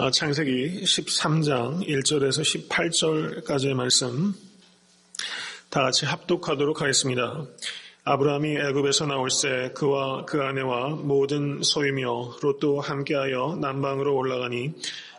창세기 13장 1절에서 18절까지의 말씀 다 같이 합독하도록 하겠습니다. 아브라함이 애굽에서 나올새 그와 그 아내와 모든 소유며 롯도 함께하여 남방으로 올라가니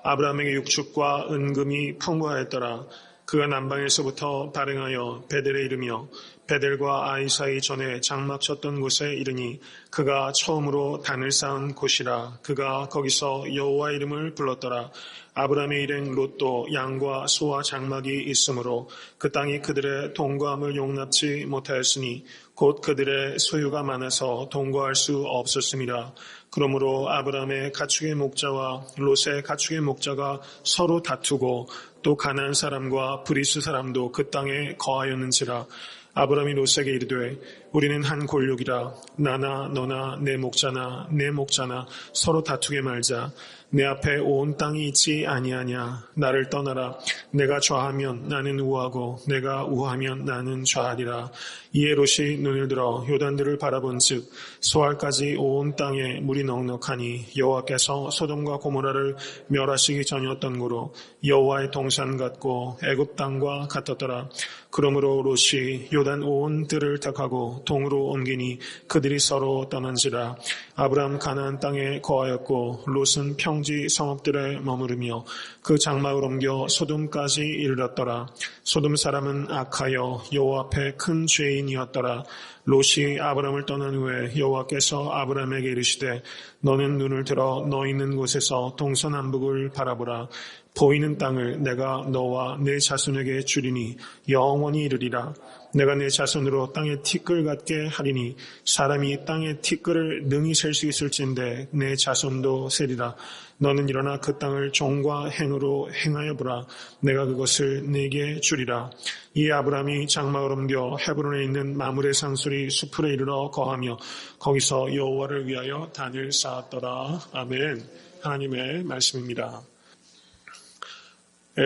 아브라함에게 육축과 은금이 풍부하였더라. 그가 남방에서부터 발행하여 베델에 이르며 베델과 아이 사이 전에 장막 쳤던 곳에 이르니 그가 처음으로 단을 쌓은 곳이라. 그가 거기서 여호와 이름을 불렀더라. 아브라함의 일행 롯도 양과 소와 장막이 있으므로 그 땅이 그들의 동거함을 용납지 못하였으니 곧 그들의 소유가 많아서 동거할 수 없었음이라. 그러므로 아브라함의 가축의 목자와 롯의 가축의 목자가 서로 다투고 또 가나안 사람과 브리스 사람도 그 땅에 거하였는지라. 아브라함이 롯에게 이르되 우리는 한 골육이라. 나나 너나 내 목자나 내 목자나 서로 다투게 말자. 내 앞에 온 땅이 있지 아니하냐. 나를 떠나라. 내가 좌하면 나는 우하고 내가 우하면 나는 좌하리라. 이에 롯이 눈을 들어 요단들을 바라본즉 소알까지 온 땅에 물이 넉넉하니 여호와께서 소돔과 고모라를 멸하시기 전이었던 고로 여호와의 동산 같고 애굽 땅과 같았더라. 그러므로 롯이 요단 온 들을 택하고 동으로 옮기니 그들이 서로 떠난지라. 아브라함 가나안 땅에 거하였고 롯은 평지 성읍들에 머무르며 그 장막을 옮겨 소돔까지 이르렀더라. 소돔 사람은 악하여 여호와 앞에 큰 죄인이었더라. 롯이 아브라함을 떠난 후에 여호와께서 아브라함에게 이르시되 너는 눈을 들어 너 있는 곳에서 동서남북을 바라보라. 보이는 땅을 내가 너와 내 자손에게 주리니 영원히 이르리라. 내가 내 자손으로 땅의 티끌 같게 하리니 사람이 땅의 티끌을 능히 셀 수 있을진데 내 자손도 세리라. 너는 일어나 그 땅을 종과 행으로 행하여 보라. 내가 그것을 네게 주리라. 이 아브라함이 장막을 옮겨 헤브론에 있는 마므레 상수리 숲으로 이르러 거하며 거기서 여호와를 위하여 단을 쌓았더라. 아멘. 하나님의 말씀입니다.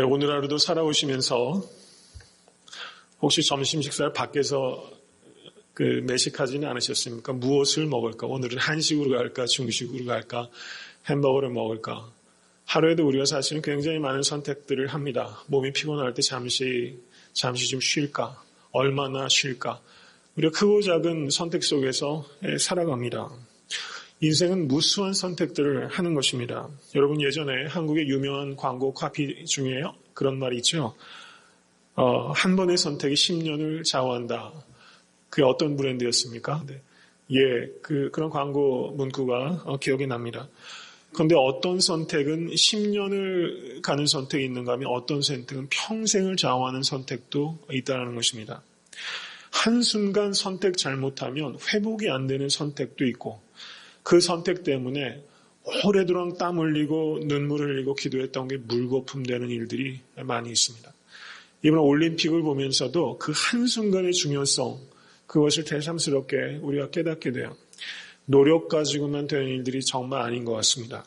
오늘 하루도 살아오시면서 혹시 점심 식사를 밖에서 매식하지는 않으셨습니까? 무엇을 먹을까? 오늘은 한식으로 갈까? 중식으로 갈까? 햄버거를 먹을까? 하루에도 우리가 사실은 굉장히 많은 선택들을 합니다. 몸이 피곤할 때 잠시 좀 쉴까? 얼마나 쉴까? 우리가 크고 작은 선택 속에서 살아갑니다. 인생은 무수한 선택들을 하는 것입니다. 여러분 예전에 한국의 유명한 광고 카피 중에 그런 말이 있죠. 한 번의 선택이 10년을 좌우한다. 그게 어떤 브랜드였습니까? 네. 그런 광고 문구가 기억이 납니다. 그런데 어떤 선택은 10년을 가는 선택이 있는가 하면 어떤 선택은 평생을 좌우하는 선택도 있다는 것입니다. 한순간 선택 잘못하면 회복이 안 되는 선택도 있고 그 선택 때문에 오래도록 땀 흘리고 눈물을 흘리고 기도했던 게 물거품 되는 일들이 많이 있습니다. 이번 올림픽을 보면서도 그 한순간의 중요성, 그것을 새삼스럽게 우리가 깨닫게 돼요. 노력 가지고만 되는 일들이 정말 아닌 것 같습니다.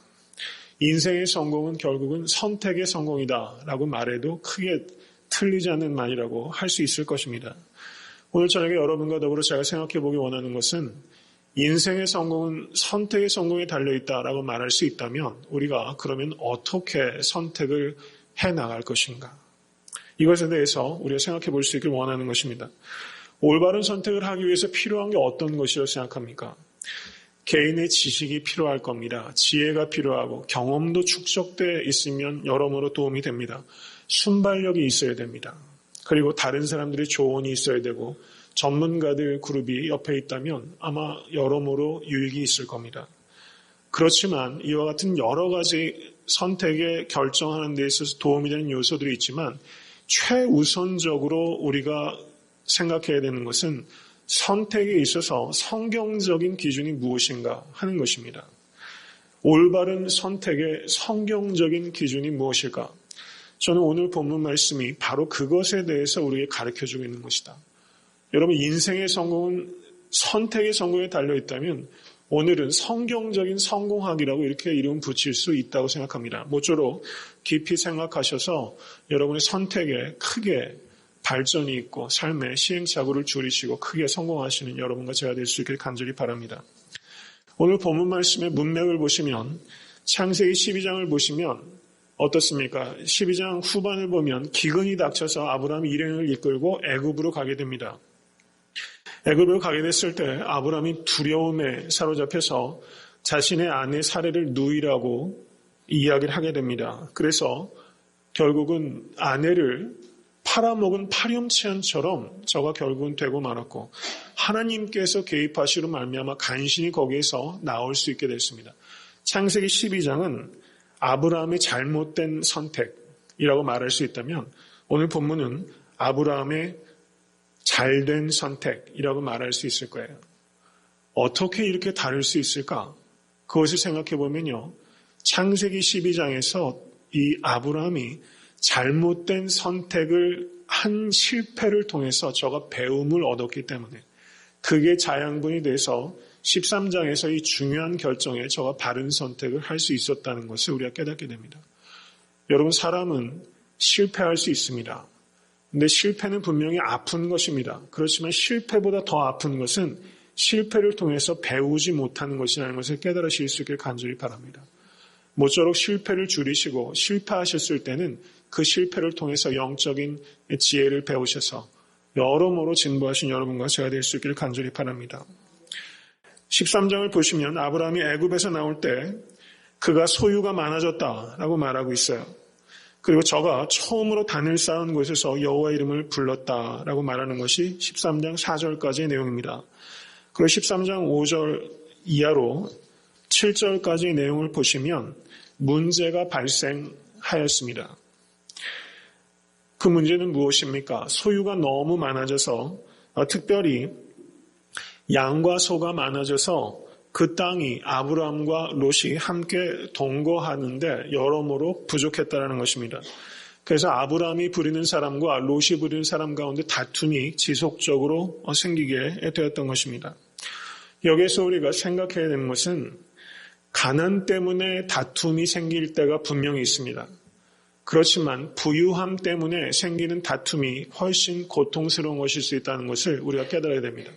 인생의 성공은 결국은 선택의 성공이다 라고 말해도 크게 틀리지 않는 말이라고 할 수 있을 것입니다. 오늘 저녁에 여러분과 더불어 제가 생각해 보기 원하는 것은 인생의 성공은 선택의 성공에 달려있다라고 말할 수 있다면 우리가 그러면 어떻게 선택을 해나갈 것인가? 이것에 대해서 우리가 생각해 볼 수 있길 원하는 것입니다. 올바른 선택을 하기 위해서 필요한 게 어떤 것이라고 생각합니까? 개인의 지식이 필요할 겁니다. 지혜가 필요하고 경험도 축적되어 있으면 여러모로 도움이 됩니다. 순발력이 있어야 됩니다. 그리고 다른 사람들의 조언이 있어야 되고 전문가들 그룹이 옆에 있다면 아마 여러모로 유익이 있을 겁니다. 그렇지만 이와 같은 여러 가지 선택에 결정하는 데 있어서 도움이 되는 요소들이 있지만 최우선적으로 우리가 생각해야 되는 것은 선택에 있어서 성경적인 기준이 무엇인가 하는 것입니다. 올바른 선택의 성경적인 기준이 무엇일까? 저는 오늘 본문 말씀이 바로 그것에 대해서 우리에게 가르쳐주고 있는 것이다. 여러분 인생의 성공은 선택의 성공에 달려있다면 오늘은 성경적인 성공학이라고 이렇게 이름 붙일 수 있다고 생각합니다. 모쪼록 깊이 생각하셔서 여러분의 선택에 크게 발전이 있고 삶의 시행착오를 줄이시고 크게 성공하시는 여러분과 제가 될 수 있길 간절히 바랍니다. 오늘 본문 말씀의 문맥을 보시면 창세기 12장을 보시면 어떻습니까? 12장 후반을 보면 기근이 닥쳐서 아브라함이 일행을 이끌고 애굽으로 가게 됩니다. 애굽으로 가게 됐을 때 아브라함이 두려움에 사로잡혀서 자신의 아내 사례를 누이라고 이야기를 하게 됩니다. 그래서 결국은 아내를 팔아먹은 파렴치한처럼 저가 결국은 되고 말았고 하나님께서 개입하시로 말미암아 간신히 거기에서 나올 수 있게 됐습니다. 창세기 12장은 아브라함의 잘못된 선택이라고 말할 수 있다면 오늘 본문은 아브라함의 잘된 선택이라고 말할 수 있을 거예요. 어떻게 이렇게 다를 수 있을까? 그것을 생각해 보면요. 창세기 12장에서 이 아브라함이 잘못된 선택을 한 실패를 통해서 저가 배움을 얻었기 때문에 그게 자양분이 돼서 13장에서 이 중요한 결정에 저가 바른 선택을 할 수 있었다는 것을 우리가 깨닫게 됩니다. 여러분, 사람은 실패할 수 있습니다. 근데 실패는 분명히 아픈 것입니다. 그렇지만 실패보다 더 아픈 것은 실패를 통해서 배우지 못하는 것이라는 것을 깨달으실 수 있길 간절히 바랍니다. 모쪼록 실패를 줄이시고 실패하셨을 때는 그 실패를 통해서 영적인 지혜를 배우셔서 여러모로 진보하신 여러분과 제가 될 수 있기를 간절히 바랍니다. 13장을 보시면 아브라함이 애굽에서 나올 때 그가 소유가 많아졌다라고 말하고 있어요. 그리고 저가 처음으로 단을 쌓은 곳에서 여호와 이름을 불렀다라고 말하는 것이 13장 4절까지의 내용입니다. 그리고 13장 5절 이하로 7절까지의 내용을 보시면 문제가 발생하였습니다. 그 문제는 무엇입니까? 소유가 너무 많아져서 특별히 양과 소가 많아져서 그 땅이 아브라함과 롯이 함께 동거하는데 여러모로 부족했다는 것입니다. 그래서 아브라함이 부리는 사람과 롯이 부리는 사람 가운데 다툼이 지속적으로 생기게 되었던 것입니다. 여기서 우리가 생각해야 되는 것은 가난 때문에 다툼이 생길 때가 분명히 있습니다. 그렇지만 부유함 때문에 생기는 다툼이 훨씬 고통스러운 것일 수 있다는 것을 우리가 깨달아야 됩니다.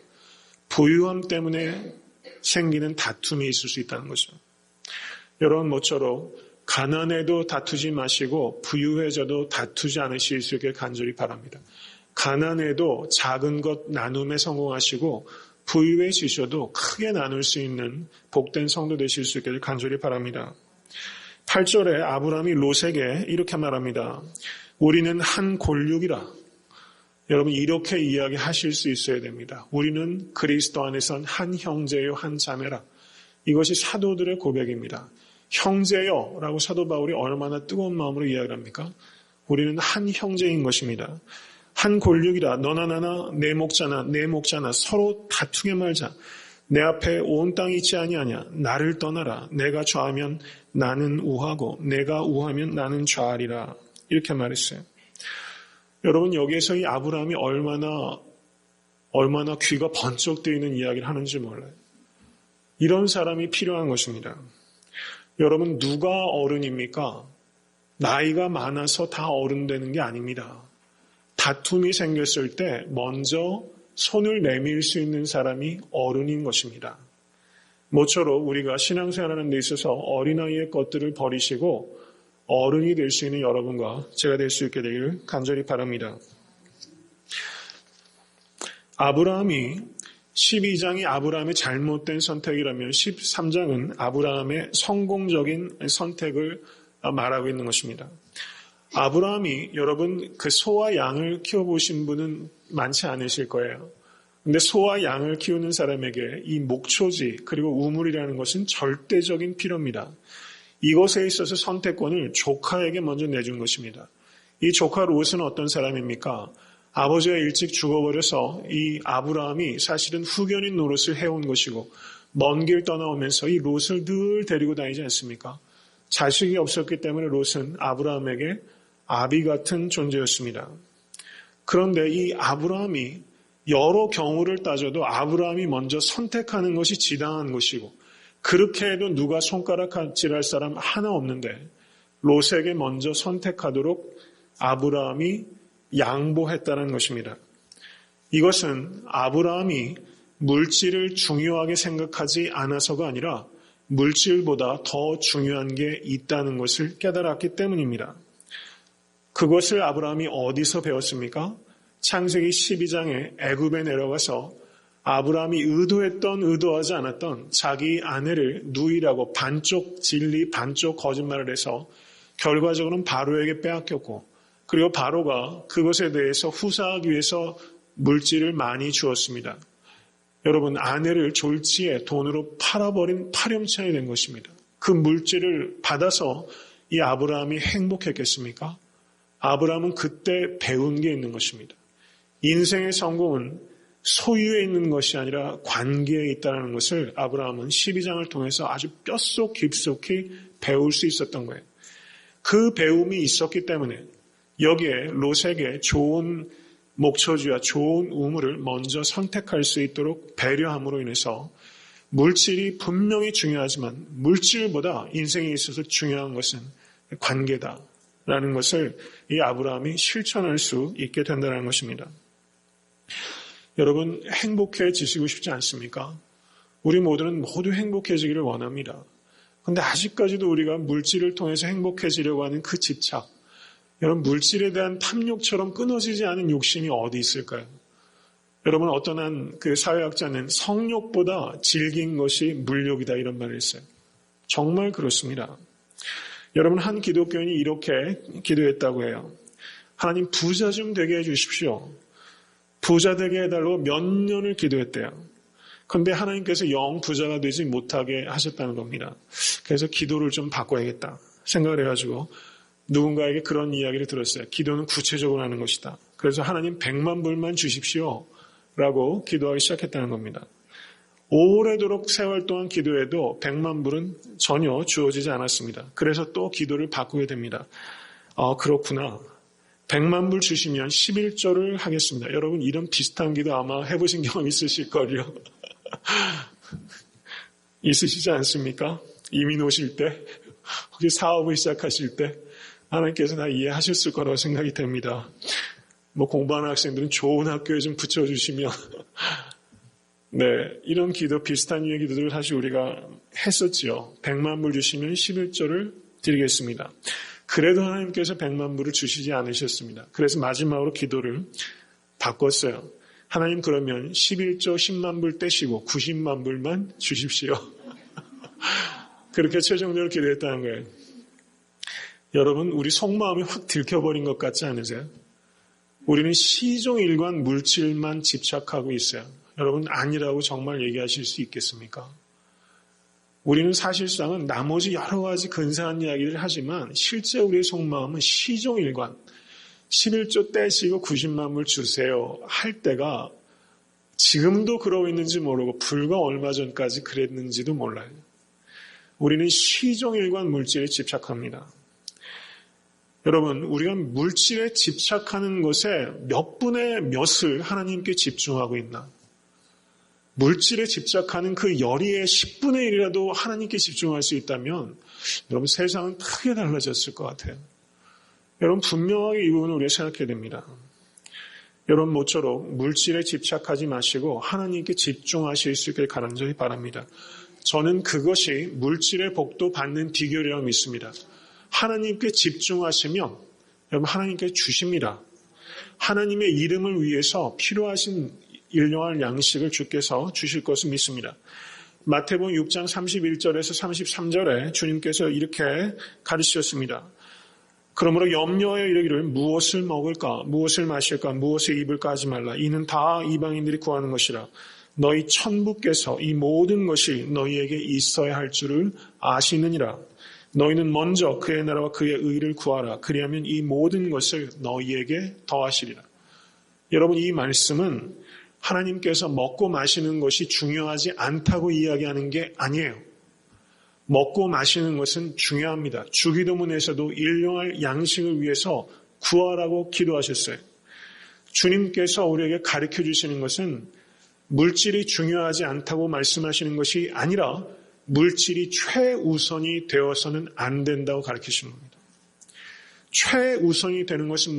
부유함 때문에 생기는 다툼이 있을 수 있다는 거죠. 여러분 모쪼록 가난해도 다투지 마시고 부유해져도 다투지 않으실 수 있게 간절히 바랍니다. 가난해도 작은 것 나눔에 성공하시고 부유해지셔도 크게 나눌 수 있는 복된 성도 되실 수 있기를 간절히 바랍니다. 8절에 아브라함이 롯에게 이렇게 말합니다. 우리는 한 골육이라. 여러분 이렇게 이야기하실 수 있어야 됩니다. 우리는 그리스도 안에선 한 형제요 한 자매라. 이것이 사도들의 고백입니다. 형제요 라고 사도 바울이 얼마나 뜨거운 마음으로 이야기를 합니까? 우리는 한 형제인 것입니다. 한 골육이라. 너나 나나 내 목자나 서로 다투게 말자. 내 앞에 온 땅이 있지 아니하냐. 나를 떠나라. 내가 좌하면 나는 우하고 내가 우하면 나는 좌하리라. 이렇게 말했어요. 여러분 여기에서 이 아브라함이 얼마나 귀가 번쩍 뜨이는 이야기를 하는지 몰라요. 이런 사람이 필요한 것입니다. 여러분 누가 어른입니까? 나이가 많아서 다 어른 되는 게 아닙니다. 다툼이 생겼을 때 먼저 손을 내밀 수 있는 사람이 어른인 것입니다. 모쪼록 우리가 신앙생활하는 데 있어서 어린아이의 것들을 버리시고 어른이 될 수 있는 여러분과 제가 될 수 있게 되기를 간절히 바랍니다. 아브라함이 12장이 아브라함의 잘못된 선택이라면 13장은 아브라함의 성공적인 선택을 말하고 있는 것입니다. 아브라함이 여러분 그 소와 양을 키워보신 분은 많지 않으실 거예요. 근데 소와 양을 키우는 사람에게 이 목초지 그리고 우물이라는 것은 절대적인 필요입니다. 이것에 있어서 선택권을 조카에게 먼저 내준 것입니다. 이 조카 롯은 어떤 사람입니까? 아버지가 일찍 죽어버려서 이 아브라함이 사실은 후견인 노릇을 해온 것이고 먼 길 떠나오면서 이 롯을 늘 데리고 다니지 않습니까? 자식이 없었기 때문에 롯은 아브라함에게 아비 같은 존재였습니다. 그런데 이 아브라함이 여러 경우를 따져도 아브라함이 먼저 선택하는 것이 지당한 것이고 그렇게 해도 누가 손가락질할 사람 하나 없는데 롯에게 먼저 선택하도록 아브라함이 양보했다는 것입니다. 이것은 아브라함이 물질을 중요하게 생각하지 않아서가 아니라 물질보다 더 중요한 게 있다는 것을 깨달았기 때문입니다. 그것을 아브라함이 어디서 배웠습니까? 창세기 12장에 애굽에 내려가서 아브라함이 의도하지 않았던 자기 아내를 누이라고 반쪽 진리 반쪽 거짓말을 해서 결과적으로는 바로에게 빼앗겼고, 그리고 바로가 그것에 대해서 후사하기 위해서 물질을 많이 주었습니다. 여러분, 아내를 졸지에 돈으로 팔아버린 파렴치한이 된 것입니다. 그 물질을 받아서 이 아브라함이 행복했겠습니까? 아브라함은 그때 배운 게 있는 것입니다. 인생의 성공은 소유에 있는 것이 아니라 관계에 있다는 것을 아브라함은 12장을 통해서 아주 뼛속 깊숙이 배울 수 있었던 거예요. 그 배움이 있었기 때문에 여기에 롯에게 좋은 목초지와 좋은 우물을 먼저 선택할 수 있도록 배려함으로 인해서 물질이 분명히 중요하지만 물질보다 인생에 있어서 중요한 것은 관계다라는 것을 이 아브라함이 실천할 수 있게 된다는 것입니다. 여러분, 행복해지시고 싶지 않습니까? 우리 모두는 모두 행복해지기를 원합니다. 그런데 아직까지도 우리가 물질을 통해서 행복해지려고 하는 그 집착, 여러분, 물질에 대한 탐욕처럼 끊어지지 않은 욕심이 어디 있을까요? 여러분, 어떤 한 그 사회학자는 성욕보다 질긴 것이 물욕이다 이런 말을 했어요. 정말 그렇습니다. 여러분, 한 기독교인이 이렇게 기도했다고 해요. 하나님, 부자 좀 되게 해주십시오. 부자 되게 해달라고 몇 년을 기도했대요. 그런데 하나님께서 영 부자가 되지 못하게 하셨다는 겁니다. 그래서 기도를 좀 바꿔야겠다 생각을 해가지고 누군가에게 그런 이야기를 들었어요. 기도는 구체적으로 하는 것이다. 그래서 하나님 100만 불만 주십시오 라고 기도하기 시작했다는 겁니다. 오래도록 세월 동안 기도해도 100만 불은 전혀 주어지지 않았습니다. 그래서 또 기도를 바꾸게 됩니다. 그렇구나. 100만 불 주시면 11조를 하겠습니다. 여러분, 이런 비슷한 기도 아마 해보신 경험 있으실걸요. 있으시지 않습니까? 이민 오실 때, 혹시 사업을 시작하실 때 하나님께서 다 이해하셨을 거라고 생각이 됩니다. 공부하는 학생들은 좋은 학교에 좀 붙여주시면 네, 이런 기도, 비슷한 유의 기도들을 사실 우리가 했었지요. 100만 불 주시면 11조를 드리겠습니다. 그래도 하나님께서 100만 불을 주시지 않으셨습니다. 그래서 마지막으로 기도를 바꿨어요. 하나님, 그러면 11조 10만 불 떼시고 90만 불만 주십시오. 그렇게 최종적으로 기도했다는 거예요. 여러분, 우리 속마음이 확 들켜버린 것 같지 않으세요? 우리는 시종일관 물질만 집착하고 있어요. 여러분, 아니라고 정말 얘기하실 수 있겠습니까? 우리는 사실상은 나머지 여러 가지 근사한 이야기를 하지만 실제 우리의 속마음은 시종일관 11조 떼시고 90만 불 주세요 할 때가 지금도 그러고 있는지 모르고 불과 얼마 전까지 그랬는지도 몰라요. 우리는 시종일관 물질에 집착합니다. 여러분, 우리가 물질에 집착하는 것에 몇 분의 몇을 하나님께 집중하고 있나? 물질에 집착하는 그 열의의 10분의 1이라도 하나님께 집중할 수 있다면 여러분, 세상은 크게 달라졌을 것 같아요. 여러분, 분명하게 이 부분을 우리가 생각해야 됩니다. 여러분, 모쪼록 물질에 집착하지 마시고 하나님께 집중하실 수 있길 간절히 바랍니다. 저는 그것이 물질의 복도 받는 비결이라고 믿습니다. 하나님께 집중하시면 여러분, 하나님께 주십니다. 하나님의 이름을 위해서 필요하신 일용할 양식을 주께서 주실 것을 믿습니다. 마태복음 6장 31절에서 33절에 주님께서 이렇게 가르치셨습니다. 그러므로 염려하여 이르기를 무엇을 먹을까, 무엇을 마실까, 무엇을 입을까 하지 말라. 이는 다 이방인들이 구하는 것이라. 너희 천부께서 이 모든 것이 너희에게 있어야 할 줄을 아시느니라. 너희는 먼저 그의 나라와 그의 의를 구하라. 그리하면 이 모든 것을 너희에게 더하시리라. 여러분, 이 말씀은 하나님께서 먹고 마시는 것이 중요하지 않다고 이야기하는 게 아니에요. 먹고 마시는 것은 중요합니다. 주기도문에서도 일용할 양식을 위해서 구하라고 기도하셨어요. 주님께서 우리에게 가르쳐 주시는 것은 물질이 중요하지 않다고 말씀하시는 것이 아니라 물질이 최우선이 되어서는 안 된다고 가르치시는 겁니다. 최우선이 되는 것은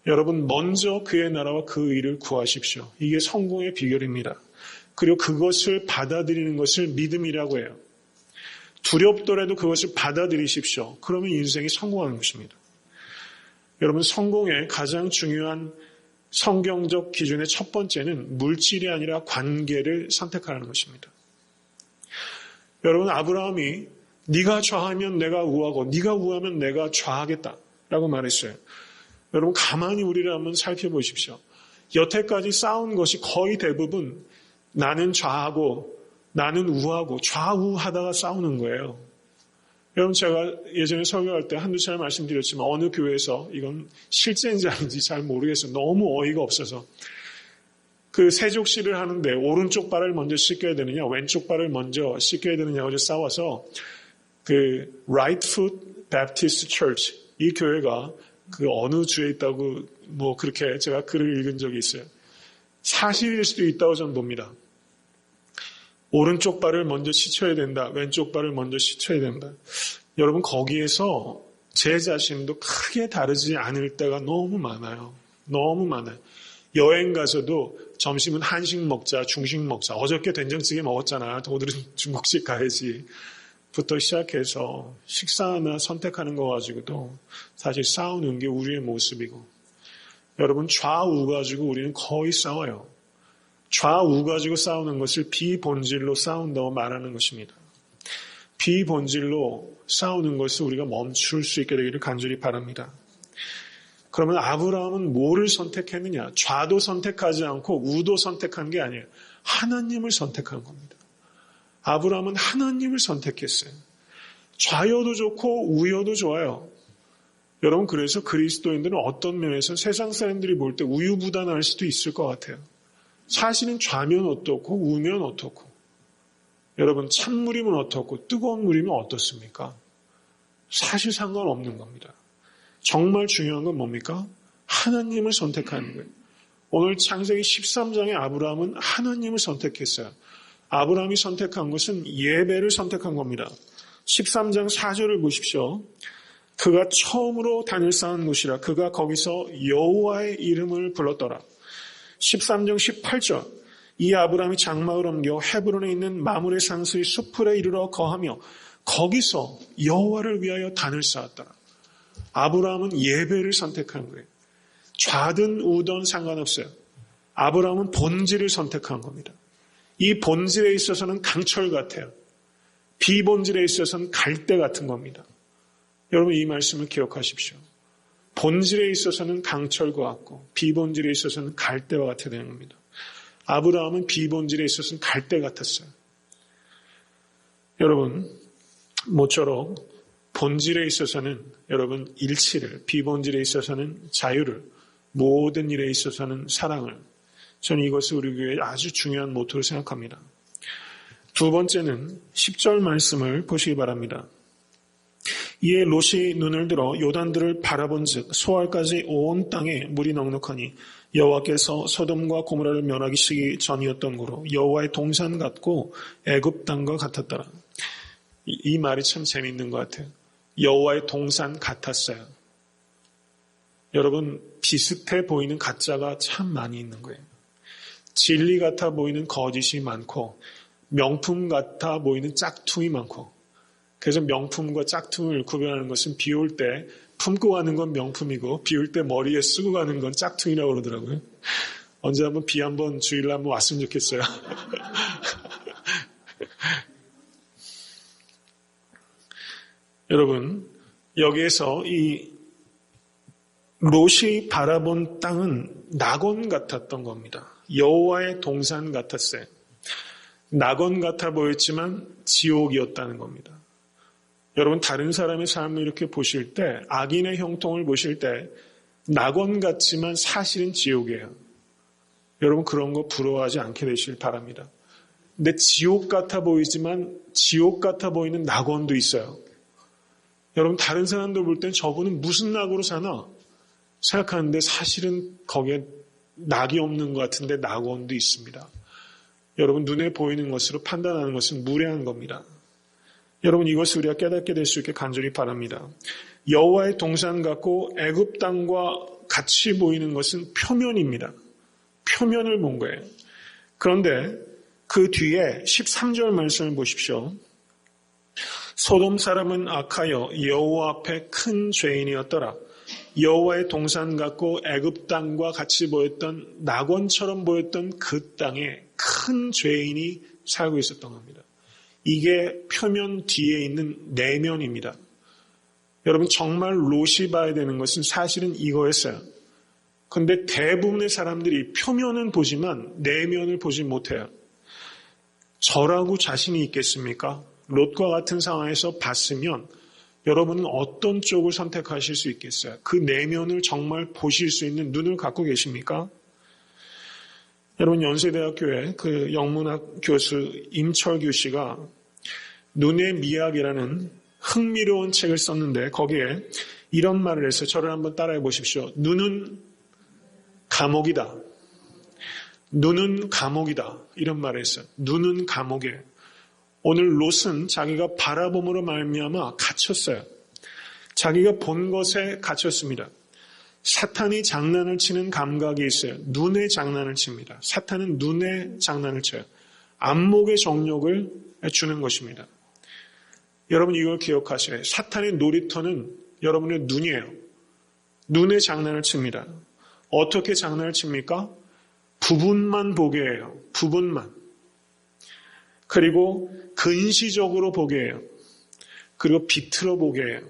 여러분 먼저 그의 나라와 그 의를 구하십시오. 이게 성공의 비결입니다. 그리고 그것을 받아들이는 것을 믿음이라고 해요. 두렵더라도 그것을 받아들이십시오. 그러면 인생이 성공하는 것입니다. 여러분 성공의 가장 중요한 성경적 기준의 첫 번째는 물질이 아니라 관계를 선택하는 것입니다. 여러분 아브라함이 네가 좌하면 내가 우하고 네가 우하면 내가 좌하겠다라고 말했어요. 여러분 가만히 우리를 한번 살펴보십시오. 여태까지 싸운 것이 거의 대부분 나는 좌하고 나는 우하고 좌우하다가 싸우는 거예요. 여러분 제가 예전에 설교할 때 한두 차례 말씀드렸지만 어느 교회에서 이건 실제인지 아닌지 잘 모르겠어요. 너무 어이가 없어서 그 세족실을 하는데 오른쪽 발을 먼저 씻겨야 되느냐 왼쪽 발을 먼저 씻겨야 되느냐고 싸워서 그 Right Foot Baptist Church 이 교회가 그 어느 주에 있다고 뭐 그렇게 제가 글을 읽은 적이 있어요. 사실일 수도 있다고 저는 봅니다. 오른쪽 발을 먼저 씻어야 된다. 왼쪽 발을 먼저 씻어야 된다. 여러분 거기에서 제 자신도 크게 다르지 않을 때가 너무 많아요. 너무 많아요. 여행 가서도 점심은 한식 먹자, 중식 먹자. 어저께 된장찌개 먹었잖아. 오늘은 중국집 가야지. 부터 시작해서 식사 하나 선택하는 거 가지고도 사실 싸우는 게 우리의 모습이고 여러분 좌우 가지고 우리는 거의 싸워요. 좌우 가지고 싸우는 것을 비본질로 싸운다고 말하는 것입니다. 비본질로 싸우는 것을 우리가 멈출 수 있게 되기를 간절히 바랍니다. 그러면 아브라함은 뭐를 선택했느냐? 좌도 선택하지 않고 우도 선택한 게 아니에요. 하나님을 선택한 겁니다. 아브라함은 하나님을 선택했어요. 좌여도 좋고 우여도 좋아요. 여러분 그래서 그리스도인들은 어떤 면에서 세상 사람들이 볼 때 우유부단할 수도 있을 것 같아요. 사실은 좌면 어떻고 우면 어떻고 여러분 찬물이면 어떻고 뜨거운 물이면 어떻습니까? 사실 상관없는 겁니다. 정말 중요한 건 뭡니까? 하나님을 선택하는 거예요. 오늘 창세기 13장의 아브라함은 하나님을 선택했어요. 아브라함이 선택한 것은 예배를 선택한 겁니다. 13장 4절을 보십시오. 그가 처음으로 단을 쌓은 곳이라 그가 거기서 여호와의 이름을 불렀더라. 13장 18절 이 아브라함이 장막을 옮겨 헤브론에 있는 마므레 상수의 수풀에 이르러 거하며 거기서 여호와를 위하여 단을 쌓았더라. 아브라함은 예배를 선택한 거예요. 좌든 우든 상관없어요. 아브라함은 본질을 선택한 겁니다. 이 본질에 있어서는 강철 같아요. 비본질에 있어서는 갈대 같은 겁니다. 여러분 이 말씀을 기억하십시오. 본질에 있어서는 강철과 같고 비본질에 있어서는 갈대와 같아야 되는 겁니다. 아브라함은 비본질에 있어서는 갈대 같았어요. 여러분 모쪼록 본질에 있어서는 여러분 일치를, 비본질에 있어서는 자유를, 모든 일에 있어서는 사랑을. 저는 이것이 우리 교회의 아주 중요한 모토로 생각합니다. 두 번째는 10절 말씀을 보시기 바랍니다. 이에 롯이 눈을 들어 요단들을 바라본즉 소알까지 온 땅에 물이 넉넉하니 여호와께서 소돔과 고모라를 멸하시기 전이었던 고로 여호와의 동산 같고 애굽 땅과 같았더라. 이 말이 참 재미있는 것 같아요. 여호와의 동산 같았어요. 여러분 비슷해 보이는 가짜가 참 많이 있는 거예요. 진리 같아 보이는 거짓이 많고 명품 같아 보이는 짝퉁이 많고 그래서 명품과 짝퉁을 구별하는 것은 비 올 때 품고 가는 건 명품이고 비 올 때 머리에 쓰고 가는 건 짝퉁이라고 그러더라고요. 언제 한번 비 한번 주일날 한번 왔으면 좋겠어요. 여러분 여기에서 이 롯이 바라본 땅은 낙원 같았던 겁니다. 여호와의 동산 같았어요. 낙원 같아 보였지만 지옥이었다는 겁니다. 여러분 다른 사람의 삶을 이렇게 보실 때 악인의 형통을 보실 때 낙원 같지만 사실은 지옥이에요. 여러분 그런 거 부러워하지 않게 되시길 바랍니다. 근데 지옥 같아 보이지만 지옥 같아 보이는 낙원도 있어요. 여러분 다른 사람들 볼 땐 저분은 무슨 낙으로 사나 생각하는데 사실은 거기에 낙이 없는 것 같은데 낙원도 있습니다. 여러분 눈에 보이는 것으로 판단하는 것은 무례한 겁니다. 여러분 이것을 우리가 깨닫게 될 수 있게 간절히 바랍니다. 여호와의 동산 같고 애굽 땅과 같이 보이는 것은 표면입니다. 표면을 본 거예요. 그런데 그 뒤에 13절 말씀을 보십시오. 소돔 사람은 악하여 여호와 앞에 큰 죄인이었더라. 여호와의 동산 같고 애굽 땅과 같이 보였던 낙원처럼 보였던 그 땅에 큰 죄인이 살고 있었던 겁니다. 이게 표면 뒤에 있는 내면입니다. 여러분 정말 롯이 봐야 되는 것은 사실은 이거였어요. 그런데 대부분의 사람들이 표면은 보지만 내면을 보지 못해요. 저라고 자신이 있겠습니까? 롯과 같은 상황에서 봤으면 여러분은 어떤 쪽을 선택하실 수 있겠어요? 그 내면을 정말 보실 수 있는 눈을 갖고 계십니까? 여러분 연세대학교의 그 영문학 교수 임철규 씨가 눈의 미학이라는 흥미로운 책을 썼는데 거기에 이런 말을 해서 저를 한번 따라해 보십시오. 눈은 감옥이다. 눈은 감옥이다. 이런 말을 했어요. 눈은 감옥이에요. 오늘 롯은 자기가 바라봄으로 말미암아 갇혔어요. 자기가 본 것에 갇혔습니다. 사탄이 장난을 치는 감각이 있어요. 눈에 장난을 칩니다. 사탄은 눈에 장난을 쳐요. 안목의 정욕을 주는 것입니다. 여러분 이걸 기억하셔야 해요. 사탄의 놀이터는 여러분의 눈이에요. 눈에 장난을 칩니다. 어떻게 장난을 칩니까? 부분만 보게 해요. 부분만. 그리고 근시적으로 보게 해요. 그리고 비틀어 보게 해요.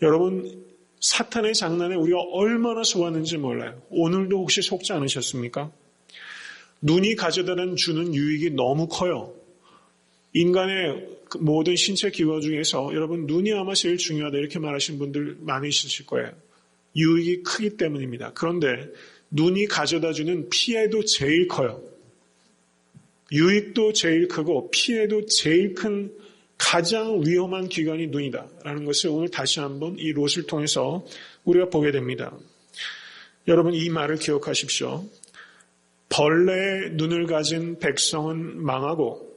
여러분 사탄의 장난에 우리가 얼마나 속았는지 몰라요. 오늘도 혹시 속지 않으셨습니까? 눈이 가져다는 주는 유익이 너무 커요. 인간의 모든 신체 기관 중에서 여러분 눈이 아마 제일 중요하다 이렇게 말하시는 분들 많이 있으실 거예요. 유익이 크기 때문입니다. 그런데 눈이 가져다주는 피해도 제일 커요. 유익도 제일 크고 피해도 제일 큰 가장 위험한 기관이 눈이다라는 것을 오늘 다시 한번 이 롯을 통해서 우리가 보게 됩니다. 여러분 이 말을 기억하십시오. 벌레의 눈을 가진 백성은 망하고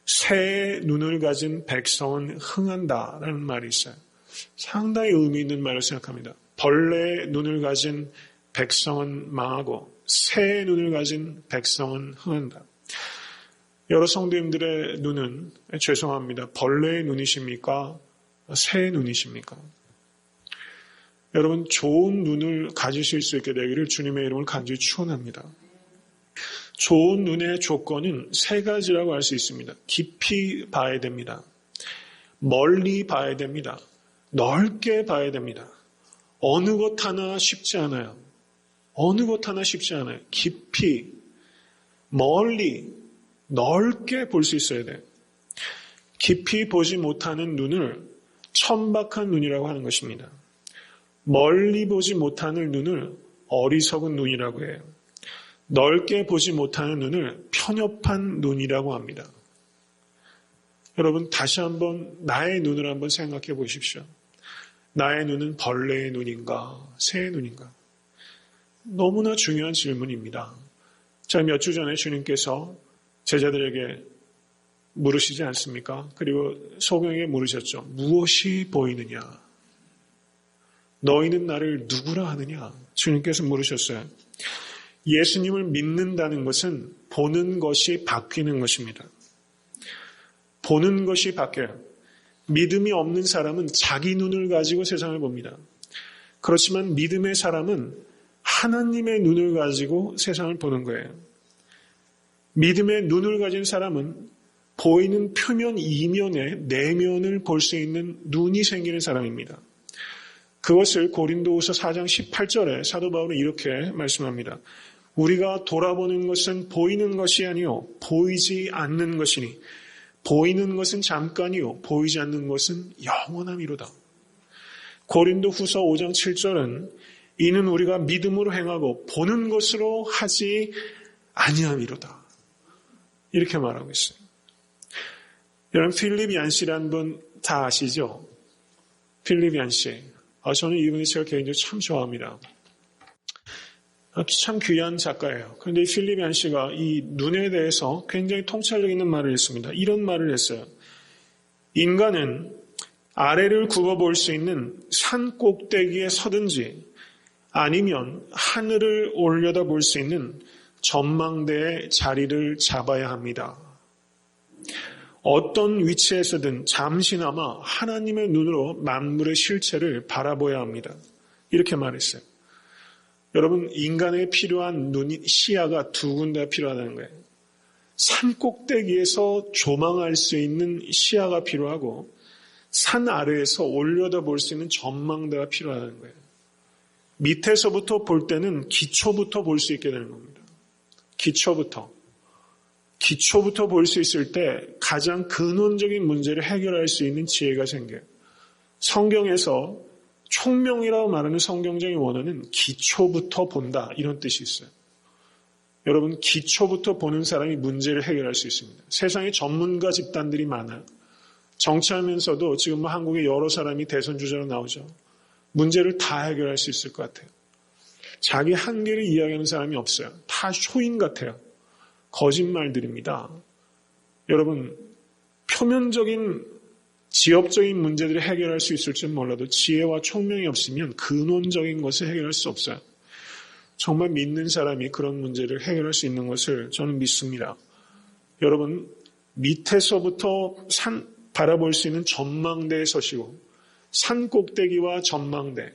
새의 눈을 가진 백성은 흥한다라는 말이 있어요. 상당히 의미 있는 말을 생각합니다. 벌레의 눈을 가진 백성은 망하고 새의 눈을 가진 백성은 흥한다. 여러 성도님들의 눈은 죄송합니다. 벌레의 눈이십니까? 새의 눈이십니까? 여러분 좋은 눈을 가지실 수 있게 되기를 주님의 이름을 간절히 축원합니다. 좋은 눈의 조건은 세 가지라고 할 수 있습니다. 깊이 봐야 됩니다. 멀리 봐야 됩니다. 넓게 봐야 됩니다. 어느 것 하나 쉽지 않아요. 어느 것 하나 쉽지 않아요. 깊이, 멀리, 넓게 볼 수 있어야 돼요. 깊이 보지 못하는 눈을 천박한 눈이라고 하는 것입니다. 멀리 보지 못하는 눈을 어리석은 눈이라고 해요. 넓게 보지 못하는 눈을 편협한 눈이라고 합니다. 여러분 다시 한번 나의 눈을 한번 생각해 보십시오. 나의 눈은 벌레의 눈인가 새의 눈인가? 너무나 중요한 질문입니다. 자, 몇 주 전에 주님께서 제자들에게 물으시지 않습니까? 그리고 소경에게 물으셨죠. 무엇이 보이느냐? 너희는 나를 누구라 하느냐? 주님께서 물으셨어요. 예수님을 믿는다는 것은 보는 것이 바뀌는 것입니다. 보는 것이 바뀌어요. 믿음이 없는 사람은 자기 눈을 가지고 세상을 봅니다. 그렇지만 믿음의 사람은 하나님의 눈을 가지고 세상을 보는 거예요. 믿음의 눈을 가진 사람은 보이는 표면 이면의 내면을 볼 수 있는 눈이 생기는 사람입니다. 그것을 고린도후서 4장 18절에 사도 바울은 이렇게 말씀합니다. 우리가 돌아보는 것은 보이는 것이 아니요 보이지 않는 것이니 보이는 것은 잠깐이요 보이지 않는 것은 영원함이로다. 고린도후서 5장 7절은 이는 우리가 믿음으로 행하고 보는 것으로 하지 아니함이로다. 이렇게 말하고 있어요. 여러분 필립 얀시라는 분 다 아시죠? 필립 얀시. 저는 이분이 제가 개인적으로 참 좋아합니다. 참 귀한 작가예요. 그런데 이 필립 얀시가 이 눈에 대해서 굉장히 통찰력 있는 말을 했습니다. 이런 말을 했어요. 인간은 아래를 굽어볼 수 있는 산 꼭대기에 서든지 아니면 하늘을 올려다볼 수 있는 전망대의 자리를 잡아야 합니다. 어떤 위치에서든 잠시나마 하나님의 눈으로 만물의 실체를 바라봐야 합니다. 이렇게 말했어요. 여러분, 인간에 필요한 시야가 두 군데 필요하다는 거예요. 산 꼭대기에서 조망할 수 있는 시야가 필요하고 산 아래에서 올려다볼 수 있는 전망대가 필요하다는 거예요. 밑에서부터 볼 때는 기초부터 볼 수 있게 되는 겁니다. 기초부터 볼 수 있을 때 가장 근원적인 문제를 해결할 수 있는 지혜가 생겨요. 성경에서 총명이라고 말하는 성경적인 원어는 기초부터 본다, 이런 뜻이 있어요. 여러분, 기초부터 보는 사람이 문제를 해결할 수 있습니다. 세상에 전문가 집단들이 많아요. 정치하면서도 지금 한국에 여러 사람이 대선 주자로 나오죠. 문제를 다 해결할 수 있을 것 같아요. 자기 한계를 이야기하는 사람이 없어요. 다 쇼인 같아요. 거짓말들입니다. 여러분, 표면적인 지엽적인 문제들을 해결할 수 있을지는 몰라도 지혜와 총명이 없으면 근원적인 것을 해결할 수 없어요. 정말 믿는 사람이 그런 문제를 해결할 수 있는 것을 저는 믿습니다. 여러분, 밑에서부터 바라볼 수 있는 전망대에 서시고 산 꼭대기와 전망대,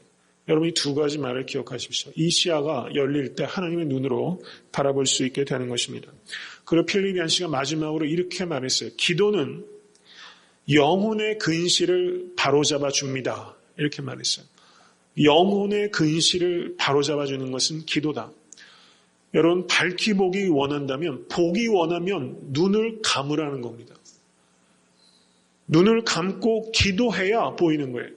여러분 이 두 가지 말을 기억하십시오. 이 시야가 열릴 때 하나님의 눈으로 바라볼 수 있게 되는 것입니다. 그리고 필립 얀시가 마지막으로 이렇게 말했어요. 기도는 영혼의 근실을 바로잡아 줍니다. 이렇게 말했어요. 영혼의 근실을 바로잡아 주는 것은 기도다. 여러분, 밝히 보기 원한다면, 보기 원하면 눈을 감으라는 겁니다. 눈을 감고 기도해야 보이는 거예요.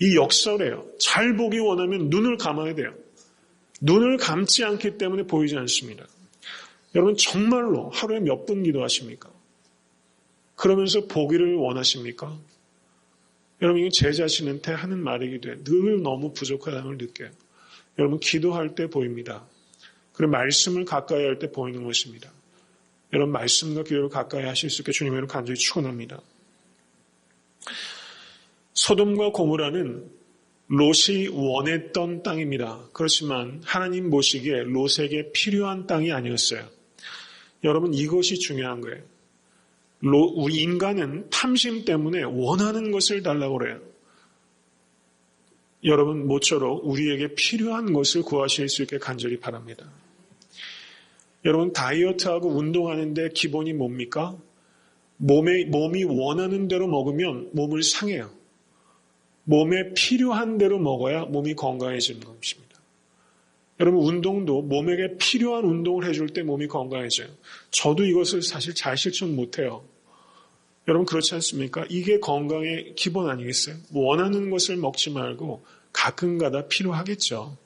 이 역설이에요. 잘 보기 원하면 눈을 감아야 돼요. 눈을 감지 않기 때문에 보이지 않습니다. 여러분, 정말로 하루에 몇 분 기도하십니까? 그러면서 보기를 원하십니까? 여러분, 이건 제 자신한테 하는 말이기도 해요. 늘 너무 부족하다는 걸 느껴요. 여러분, 기도할 때 보입니다. 그리고 말씀을 가까이 할 때 보이는 것입니다. 여러분, 말씀과 기도를 가까이 하실 수 있게 주님으로 간절히 축원합니다. 소돔과 고모라는 롯이 원했던 땅입니다. 그렇지만 하나님 보시기에 롯에게 필요한 땅이 아니었어요. 여러분, 이것이 중요한 거예요. 우리 인간은 탐심 때문에 원하는 것을 달라고 그래요. 여러분, 모쪼록 우리에게 필요한 것을 구하실 수 있게 간절히 바랍니다. 여러분, 다이어트하고 운동하는데 기본이 뭡니까? 몸이 원하는 대로 먹으면 몸을 상해요. 몸에 필요한 대로 먹어야 몸이 건강해지는 것입니다. 여러분, 운동도 몸에게 필요한 운동을 해줄 때 몸이 건강해져요. 저도 이것을 사실 잘 실천 못해요. 여러분, 그렇지 않습니까? 이게 건강의 기본 아니겠어요? 원하는 것을 먹지 말고 가끔가다 필요하겠죠.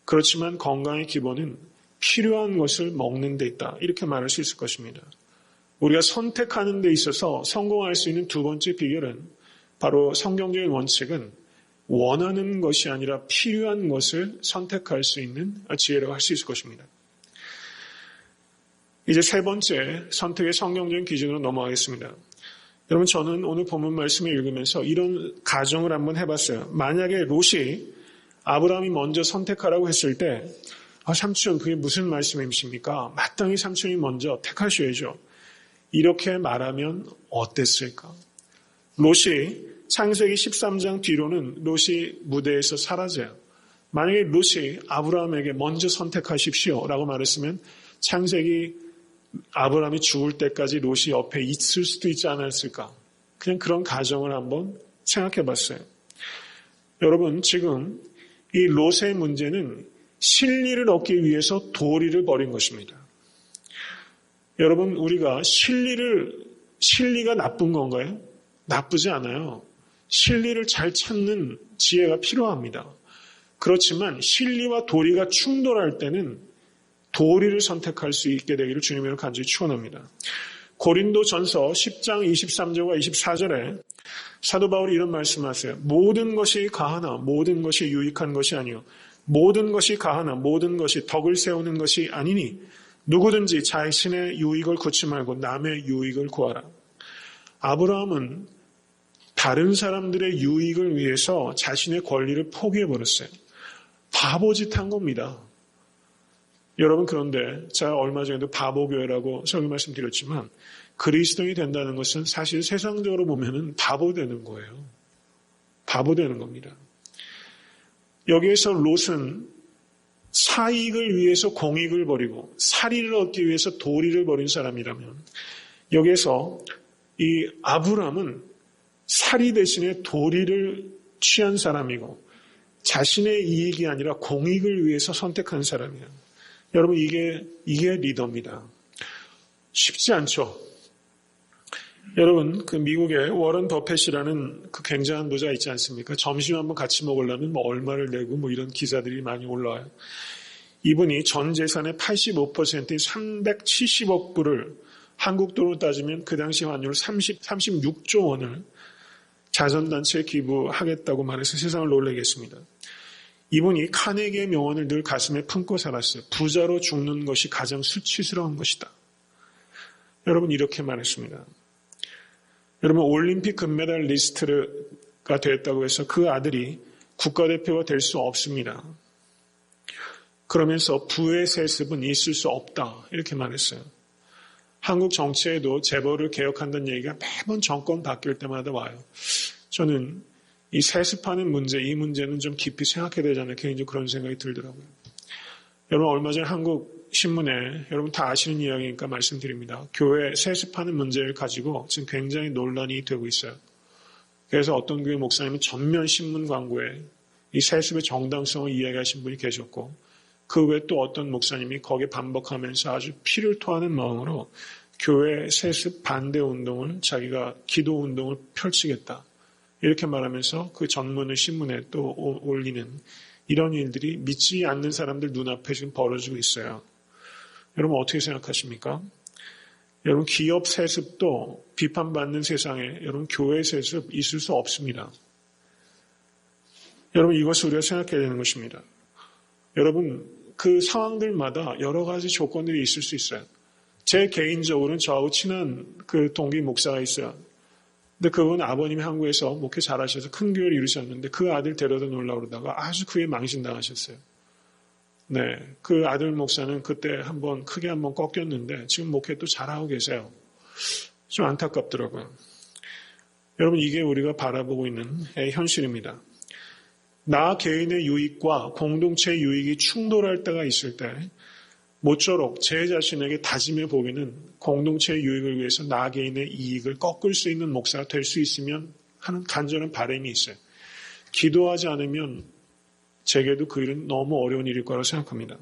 그렇지만 건강의 기본은 필요한 것을 먹는 데 있다. 이렇게 말할 수 있을 것입니다. 우리가 선택하는 데 있어서 성공할 수 있는 두 번째 비결은 바로 성경적인 원칙은 원하는 것이 아니라 필요한 것을 선택할 수 있는 지혜라고 할 수 있을 것입니다. 이제 세 번째 선택의 성경적인 기준으로 넘어가겠습니다. 여러분, 저는 오늘 본문 말씀을 읽으면서 이런 가정을 한번 해봤어요. 만약에 롯이 아브라함이 먼저 선택하라고 했을 때 삼촌, 그게 무슨 말씀이십니까? 마땅히 삼촌이 먼저 택하셔야죠. 이렇게 말하면 어땠을까? 롯이 창세기 13장 뒤로는 롯이 무대에서 사라져요. 만약에 롯이 아브라함에게 먼저 선택하십시오 라고 말했으면 창세기 아브라함이 죽을 때까지 롯이 옆에 있을 수도 있지 않았을까? 그냥 그런 가정을 한번 생각해 봤어요. 여러분, 지금 이 롯의 문제는 실리를 얻기 위해서 도리를 버린 것입니다. 여러분, 우리가 실리가 나쁜 건가요? 나쁘지 않아요. 실리를 잘 찾는 지혜가 필요합니다. 그렇지만 실리와 도리가 충돌할 때는 도리를 선택할 수 있게 되기를 주님으로 간절히 축원합니다. 고린도전서 10장 23절과 24절에 사도 바울이 이런 말씀하세요. 모든 것이 가하나 모든 것이 유익한 것이 아니요 모든 것이 가하나 모든 것이 덕을 세우는 것이 아니니 누구든지 자신의 유익을 구치 말고 남의 유익을 구하라. 아브라함은 다른 사람들의 유익을 위해서 자신의 권리를 포기해버렸어요. 바보짓 한 겁니다. 여러분, 그런데 제가 얼마 전에도 바보교회라고 설교 말씀드렸지만 그리스도인이 된다는 것은 사실 세상적으로 보면은 바보 되는 거예요. 바보 되는 겁니다. 여기에서 롯은 사익을 위해서 공익을 버리고 살인을 얻기 위해서 도리를 버린 사람이라면, 여기에서 이 아브람은 살이 대신에 도리를 취한 사람이고 자신의 이익이 아니라 공익을 위해서 선택한 사람이에요. 여러분, 이게 리더입니다. 쉽지 않죠. 여러분, 그 미국의 워런 버펫이라는 그 굉장한 부자 있지 않습니까? 점심 한번 같이 먹으려면 얼마를 내고 이런 기사들이 많이 올라와요. 이분이 전 재산의 85%인 370억 불을 한국 돈으로 따지면 그 당시 환율 36조 원을 자선단체에 기부하겠다고 말해서 세상을 놀라게 했습니다. 이분이 카네기의 명언을 늘 가슴에 품고 살았어요. 부자로 죽는 것이 가장 수치스러운 것이다. 여러분, 이렇게 말했습니다. 여러분, 올림픽 금메달 리스트가 됐다고 해서 그 아들이 국가대표가 될 수 없습니다. 그러면서 부의 세습은 있을 수 없다, 이렇게 말했어요. 한국 정치에도 재벌을 개혁한다는 얘기가 매번 정권 바뀔 때마다 와요. 저는 이 세습하는 문제, 이 문제는 좀 깊이 생각해야 되잖아요. 개인적으로 그런 생각이 들더라고요. 여러분, 얼마 전에 한국 신문에, 여러분 다 아시는 이야기니까 말씀드립니다. 교회 세습하는 문제를 가지고 지금 굉장히 논란이 되고 있어요. 그래서 어떤 교회 목사님은 전면 신문 광고에 이 세습의 정당성을 이야기하신 분이 계셨고, 그 외에 또 어떤 목사님이 거기에 반복하면서 아주 피를 토하는 마음으로 교회 세습 반대 운동을, 자기가 기도 운동을 펼치겠다, 이렇게 말하면서 그 전문을 신문에 또 올리는 이런 일들이 믿지 않는 사람들 눈앞에 지금 벌어지고 있어요. 여러분, 어떻게 생각하십니까? 여러분, 기업 세습도 비판받는 세상에 여러분 교회 세습 있을 수 없습니다. 여러분, 이것을 우리가 생각해야 되는 것입니다. 여러분, 그 상황들마다 여러 가지 조건들이 있을 수 있어요. 제 개인적으로는 저하고 친한 그 동기 목사가 있어요. 근데 그분 아버님이 한국에서 목회 잘하셔서 큰 교회를 이루셨는데 그 아들 데려다 놓으려고 그러다가 아주 크게 망신당하셨어요. 네, 그 아들 목사는 그때 크게 한번 꺾였는데 지금 목회 또 잘하고 계세요. 좀 안타깝더라고요. 여러분, 이게 우리가 바라보고 있는 현실입니다. 나 개인의 유익과 공동체의 유익이 충돌할 때가 있을 때 모쪼록 제 자신에게 다짐해 보기는 공동체의 유익을 위해서 나 개인의 이익을 꺾을 수 있는 목사가 될 수 있으면 하는 간절한 바람이 있어요. 기도하지 않으면 제게도 그 일은 너무 어려운 일일 거라고 생각합니다.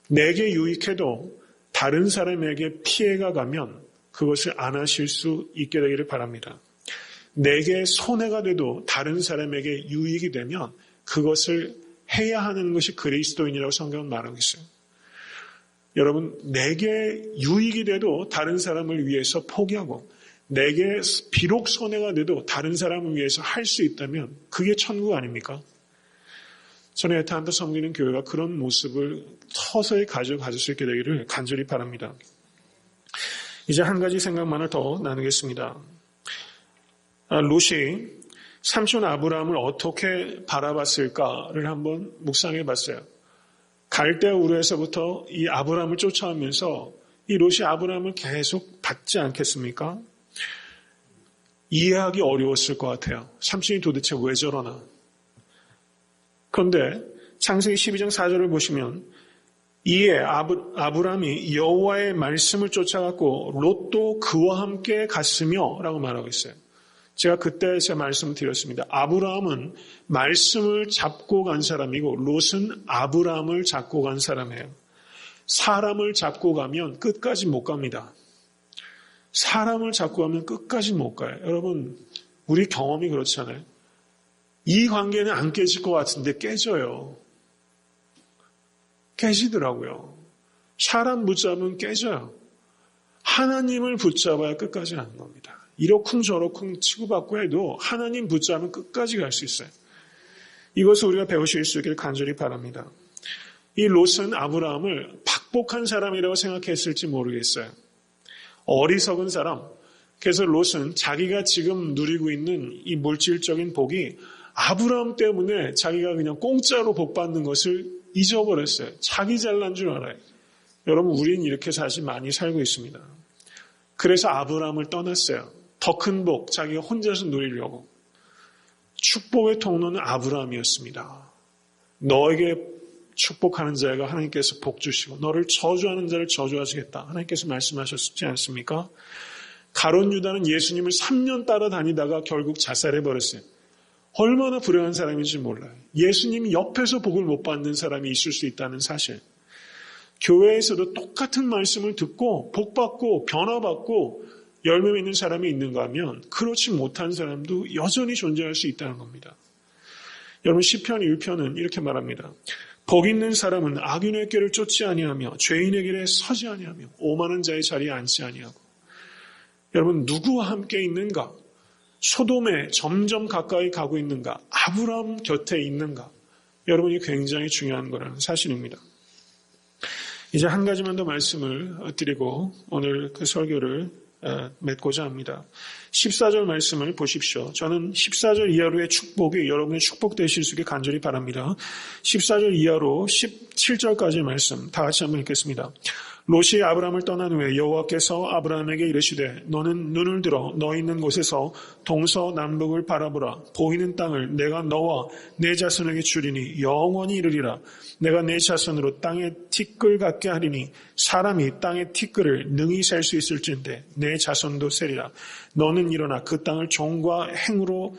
내게 유익해도 다른 사람에게 피해가 가면 그것을 안 하실 수 있게 되기를 바랍니다. 내게 손해가 돼도 다른 사람에게 유익이 되면 그것을 해야 하는 것이 그리스도인이라고 성경은 말하고 있어요. 여러분, 내게 유익이 돼도 다른 사람을 위해서 포기하고 내게 비록 손해가 돼도 다른 사람을 위해서 할 수 있다면 그게 천국 아닙니까? 저는 에타한테 섬기는 교회가 그런 모습을 서서히 가질 수 있게 되기를 간절히 바랍니다. 이제 한 가지 생각만을 더 나누겠습니다. 롯이 삼촌 아브라함을 어떻게 바라봤을까를 한번 묵상해 봤어요. 갈대아 우르에서부터 이 아브라함을 쫓아오면서 이 롯이 아브라함을 계속 받지 않겠습니까? 이해하기 어려웠을 것 같아요. 삼촌이 도대체 왜 저러나. 그런데 창세기 12장 4절을 보시면 이에 아브라함이 여호와의 말씀을 쫓아갔고 롯도 그와 함께 갔으며 라고 말하고 있어요. 제가 그때 제 말씀을 드렸습니다. 아브라함은 말씀을 잡고 간 사람이고 롯은 아브라함을 잡고 간 사람이에요. 사람을 잡고 가면 끝까지 못 갑니다. 사람을 잡고 가면 끝까지 못 가요. 여러분, 우리 경험이 그렇잖아요. 이 관계는 안 깨질 것 같은데 깨져요. 깨지더라고요. 사람 붙잡으면 깨져요. 하나님을 붙잡아야 끝까지 가는 겁니다. 이러쿵저러쿵 치고받고 해도 하나님 붙잡으면 끝까지 갈 수 있어요. 이것을 우리가 배우실 수 있기를 간절히 바랍니다. 이 롯은 아브라함을 박복한 사람이라고 생각했을지 모르겠어요. 어리석은 사람. 그래서 롯은 자기가 지금 누리고 있는 이 물질적인 복이 아브라함 때문에 자기가 그냥 공짜로 복 받는 것을 잊어버렸어요. 자기 잘난 줄 알아요. 여러분, 우리는 이렇게 사실 많이 살고 있습니다. 그래서 아브라함을 떠났어요. 더 큰 복, 자기가 혼자서 누리려고. 축복의 통로는 아브라함이었습니다. 너에게 축복하는 자가 하나님께서 복 주시고 너를 저주하는 자를 저주하시겠다. 하나님께서 말씀하셨지 않습니까? 가룟 유다는 예수님을 3년 따라다니다가 결국 자살해버렸어요. 얼마나 불행한 사람인지 몰라요. 예수님이 옆에서 복을 못 받는 사람이 있을 수 있다는 사실. 교회에서도 똑같은 말씀을 듣고 복받고 변화받고 열매 맺는 사람이 있는가 하면 그렇지 못한 사람도 여전히 존재할 수 있다는 겁니다. 여러분, 시편 1편은 이렇게 말합니다. 복 있는 사람은 악인의 길을 쫓지 아니하며 죄인의 길에 서지 아니하며 오만한 자의 자리에 앉지 아니하고. 여러분, 누구와 함께 있는가? 소돔에 점점 가까이 가고 있는가? 아브라함 곁에 있는가? 여러분이 굉장히 중요한 거라는 사실입니다. 이제 한 가지만 더 말씀을 드리고 오늘 그 설교를 맺고자 합니다. 14절 말씀을 보십시오. 저는 14절 이하로의 축복이 여러분의 축복 되실 수 있게 간절히 바랍니다. 14절 이하로 17절까지의 말씀 다 같이 한번 읽겠습니다. 롯이 아브라함을 떠난 후에 여호와께서 아브라함에게 이르시되 너는 눈을 들어 너 있는 곳에서 동서남북을 바라보라. 보이는 땅을 내가 너와 내 자손에게 주리니 영원히 이르리라. 내가 내 자손으로 땅에 티끌 같게 하리니 사람이 땅의 티끌을 능히 셀 수 있을진데 내 자손도 세리라. 너는 일어나 그 땅을 종과 행으로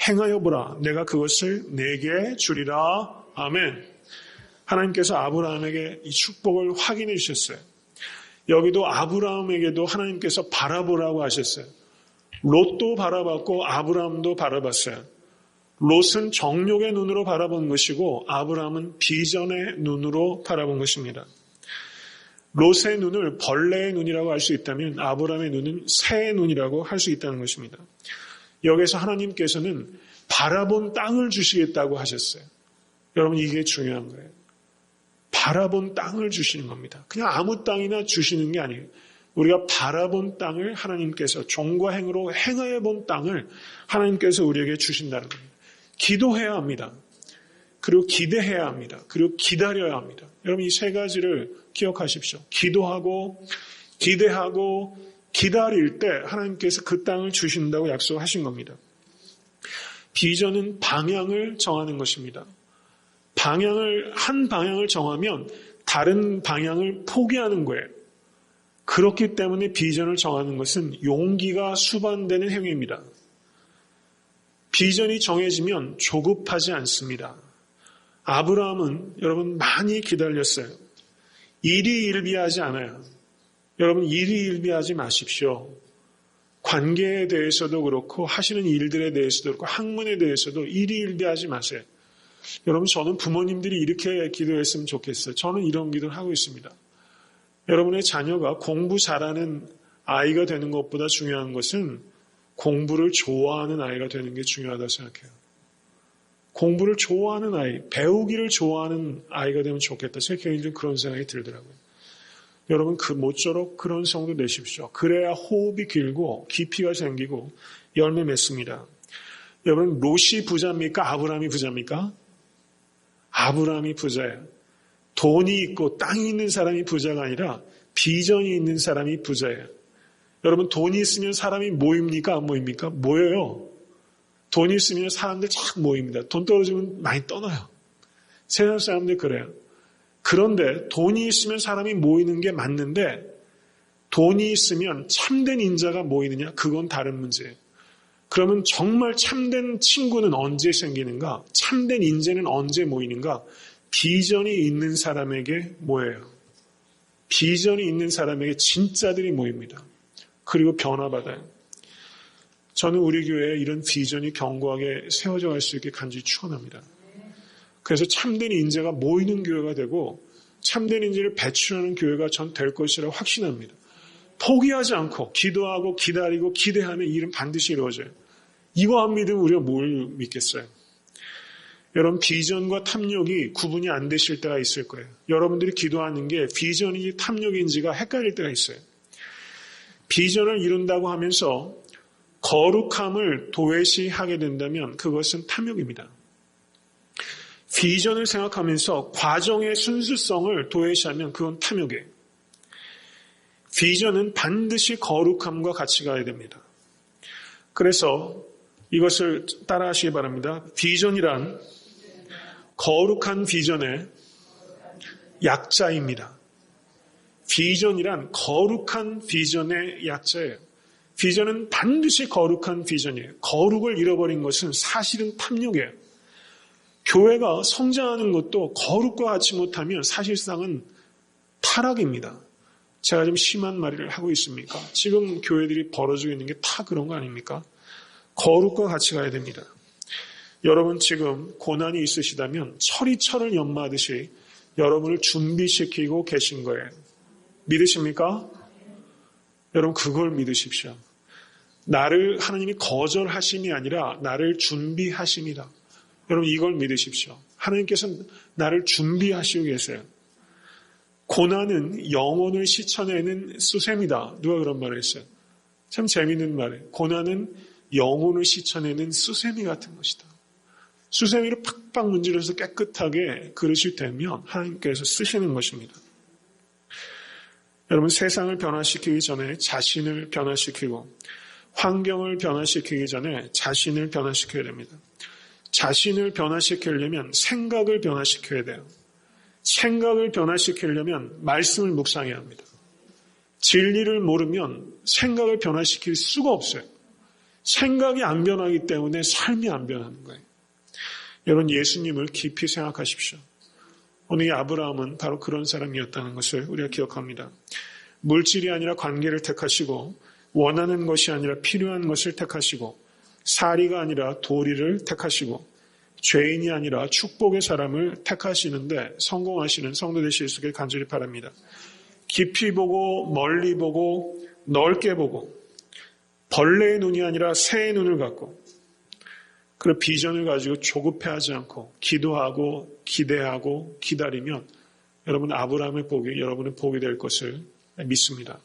행하여 보라. 내가 그것을 내게 주리라. 아멘. 하나님께서 아브라함에게 이 축복을 확인해 주셨어요. 여기도 아브라함에게도 하나님께서 바라보라고 하셨어요. 롯도 바라봤고 아브라함도 바라봤어요. 롯은 정욕의 눈으로 바라본 것이고 아브라함은 비전의 눈으로 바라본 것입니다. 롯의 눈을 벌레의 눈이라고 할 수 있다면 아브라함의 눈은 새의 눈이라고 할 수 있다는 것입니다. 여기서 하나님께서는 바라본 땅을 주시겠다고 하셨어요. 여러분, 이게 중요한 거예요. 바라본 땅을 주시는 겁니다. 그냥 아무 땅이나 주시는 게 아니에요. 우리가 바라본 땅을 하나님께서 종과 행으로 행하여 본 땅을 하나님께서 우리에게 주신다는 겁니다. 기도해야 합니다. 그리고 기대해야 합니다. 그리고 기다려야 합니다. 여러분, 이 세 가지를 기억하십시오. 기도하고 기대하고 기다릴 때 하나님께서 그 땅을 주신다고 약속하신 겁니다. 비전은 방향을 정하는 것입니다. 한 방향을 정하면 다른 방향을 포기하는 거예요. 그렇기 때문에 비전을 정하는 것은 용기가 수반되는 행위입니다. 비전이 정해지면 조급하지 않습니다. 아브라함은 여러분 많이 기다렸어요. 일희일비하지 않아요. 여러분, 일희일비하지 마십시오. 관계에 대해서도 그렇고 하시는 일들에 대해서도 그렇고 학문에 대해서도 일희일비하지 마세요. 여러분, 저는 부모님들이 이렇게 기도했으면 좋겠어요. 저는 이런 기도를 하고 있습니다. 여러분의 자녀가 공부 잘하는 아이가 되는 것보다 중요한 것은 공부를 좋아하는 아이가 되는 게 중요하다고 생각해요. 공부를 좋아하는 아이, 배우기를 좋아하는 아이가 되면 좋겠다. 제 개인적으로 그런 생각이 들더라고요. 여러분, 모쪼록 그런 성도 내십시오. 그래야 호흡이 길고 깊이가 생기고 열매 맺습니다. 여러분, 롯이 부자입니까? 아브라함이 부자입니까? 아브라함이 부자예요. 돈이 있고 땅이 있는 사람이 부자가 아니라 비전이 있는 사람이 부자예요. 여러분, 돈이 있으면 사람이 모입니까? 안 모입니까? 모여요. 돈이 있으면 사람들 쫙 모입니다. 돈 떨어지면 많이 떠나요. 세상 사람들 그래요. 그런데 돈이 있으면 사람이 모이는 게 맞는데 돈이 있으면 참된 인자가 모이느냐? 그건 다른 문제예요. 그러면 정말 참된 친구는 언제 생기는가? 참된 인재는 언제 모이는가? 비전이 있는 사람에게 모여요. 비전이 있는 사람에게 진짜들이 모입니다. 그리고 변화받아요. 저는 우리 교회에 이런 비전이 견고하게 세워져 갈 수 있게 간절히 축원합니다. 그래서 참된 인재가 모이는 교회가 되고 참된 인재를 배출하는 교회가 전 될 것이라고 확신합니다. 포기하지 않고 기도하고 기다리고 기대하면 이 일은 반드시 이루어져요. 이거 안 믿으면 우리가 뭘 믿겠어요? 여러분, 비전과 탐욕이 구분이 안 되실 때가 있을 거예요. 여러분들이 기도하는 게 비전인지 탐욕인지가 헷갈릴 때가 있어요. 비전을 이룬다고 하면서 거룩함을 도외시하게 된다면 그것은 탐욕입니다. 비전을 생각하면서 과정의 순수성을 도외시하면 그건 탐욕이에요. 비전은 반드시 거룩함과 같이 가야 됩니다. 그래서 이것을 따라하시기 바랍니다. 비전이란 거룩한 비전의 약자입니다. 비전이란 거룩한 비전의 약자예요. 비전은 반드시 거룩한 비전이에요. 거룩을 잃어버린 것은 사실은 탐욕이에요. 교회가 성장하는 것도 거룩과 같이 못하면 사실상은 타락입니다. 제가 좀 심한 말을 하고 있습니까? 지금 교회들이 벌어지고 있는 게 다 그런 거 아닙니까? 거룩과 같이 가야 됩니다. 여러분 지금 고난이 있으시다면 철이 연마하듯이 여러분을 준비시키고 계신 거예요. 믿으십니까? 여러분 그걸 믿으십시오. 나를 하나님이 거절하심이 아니라 나를 준비하심이다. 여러분 이걸 믿으십시오. 하나님께서는 나를 준비하시고 계세요. 고난은 영혼을 씻어내는 수세미다. 누가 그런 말을 했어요? 참 재밌는 말이에요. 고난은 영혼을 씻어내는 수세미 같은 것이다. 수세미를 팍팍 문질러서 깨끗하게 그릇이 되면 하나님께서 쓰시는 것입니다. 여러분 세상을 변화시키기 전에 자신을 변화시키고 환경을 변화시키기 전에 자신을 변화시켜야 됩니다. 자신을 변화시키려면 생각을 변화시켜야 돼요. 생각을 변화시키려면 말씀을 묵상해야 합니다. 진리를 모르면 생각을 변화시킬 수가 없어요. 생각이 안 변하기 때문에 삶이 안 변하는 거예요. 여러분 예수님을 깊이 생각하십시오. 오늘 이 아브라함은 바로 그런 사람이었다는 것을 우리가 기억합니다. 물질이 아니라 관계를 택하시고 원하는 것이 아니라 필요한 것을 택하시고 사리가 아니라 도리를 택하시고 죄인이 아니라 축복의 사람을 택하시는데 성공하시는 성도 되실 수 있기를 간절히 바랍니다. 깊이 보고 멀리 보고 넓게 보고 벌레의 눈이 아니라 새의 눈을 갖고 그 비전을 가지고 조급해하지 않고 기도하고 기대하고 기다리면 여러분 아브라함의 복이 여러분의 복이 될 것을 믿습니다.